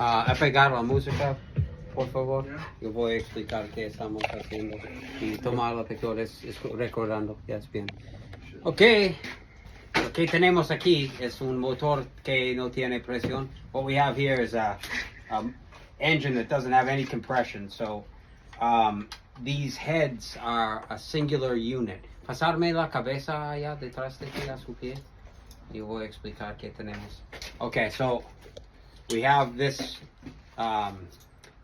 ¿Ha pegado la música, por favor? Yo voy a explicar qué estamos haciendo. Y tomar la pictura es recordando, ya es bien. Ok, lo que tenemos aquí es un motor que no tiene presión. What we have here is a engine that doesn't have any compression. So these heads are a singular unit. Pasarme la cabeza allá detrás de ti a su pie. Y voy a explicar qué tenemos. Okay, so we have this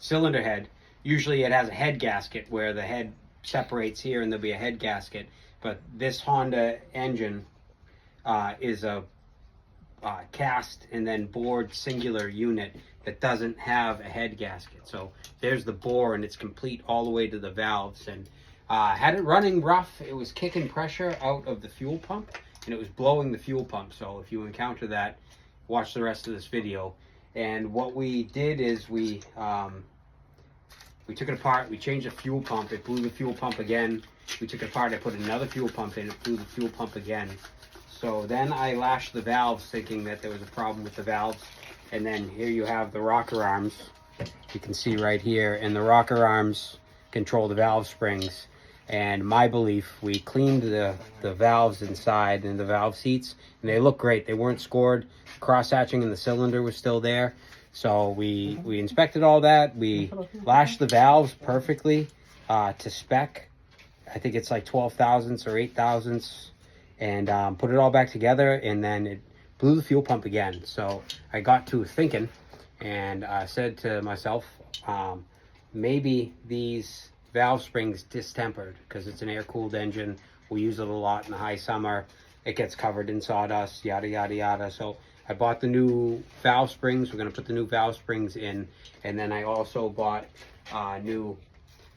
cylinder head. Usually it has a head gasket where the head separates here and there'll be a head gasket. But this Honda engine is a cast and then bored singular unit that doesn't have a head gasket. So there's the bore and it's complete all the way to the valves. And had it running rough, it was kicking pressure out of the fuel pump and it was blowing the fuel pump. So if you encounter that, watch the rest of this video. And what we did is we took it apart, we changed the fuel pump, it blew the fuel pump again. We took it apart, I put another fuel pump in, it blew the fuel pump again. So then I lashed the valves thinking that there was a problem with the valves. And then here you have the rocker arms. You can see right here, and the rocker arms control the valve springs. And my belief, we cleaned the valves inside and the valve seats, and they look great. They weren't scored. Cross hatching in the cylinder was still there. So we inspected all that. We lashed the valves perfectly to spec. I think it's like 12 thousandths or 8 thousandths, and put it all back together, and then it blew the fuel pump again. So I got to thinking, and I said to myself, maybe these valve springs distempered because it's an air-cooled engine. We use it a lot in the high summer. It gets covered in sawdust, yada, yada, yada. So I bought the new valve springs. We're going to put the new valve springs in. And then I also bought new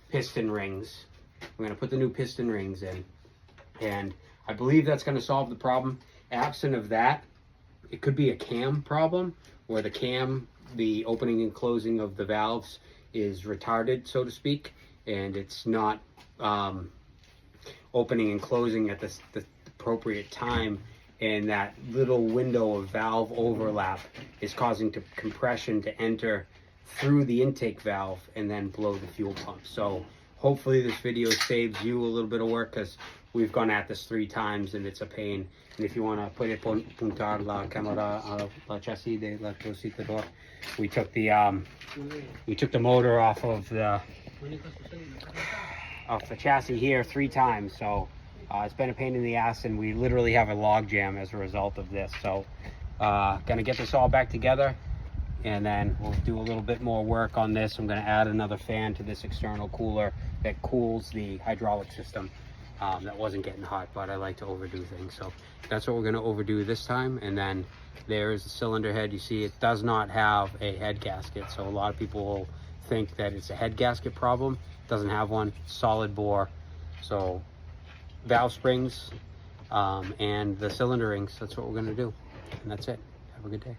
piston rings. We're going to put the new piston rings in. And I believe that's going to solve the problem. Absent of that, it could be a cam problem where the cam, the opening and closing of the valves is retarded, so to speak. And it's not opening and closing at the appropriate time, and that little window of valve overlap is causing compression to enter through the intake valve and then blow the fuel pump. So hopefully this video saves you a little bit of work, because we've gone at this 3 times and it's a pain. And if you want to puede puntar la cámara a la chasis de la transitador, we took the motor off of the chassis here 3 times. So it's been a pain in the ass, and we literally have a log jam as a result of this. So gonna get this all back together, and then we'll do a little bit more work on this. I'm gonna add another fan to this external cooler that cools the hydraulic system. That wasn't getting hot, but I like to overdo things. So that's what we're gonna overdo this time. And then there's the cylinder head. You see it does not have a head gasket. So a lot of people will think that it's a head gasket problem. It doesn't have one, solid bore. So valve springs and the cylinder rings, that's what we're gonna do. And that's it. Have a good day.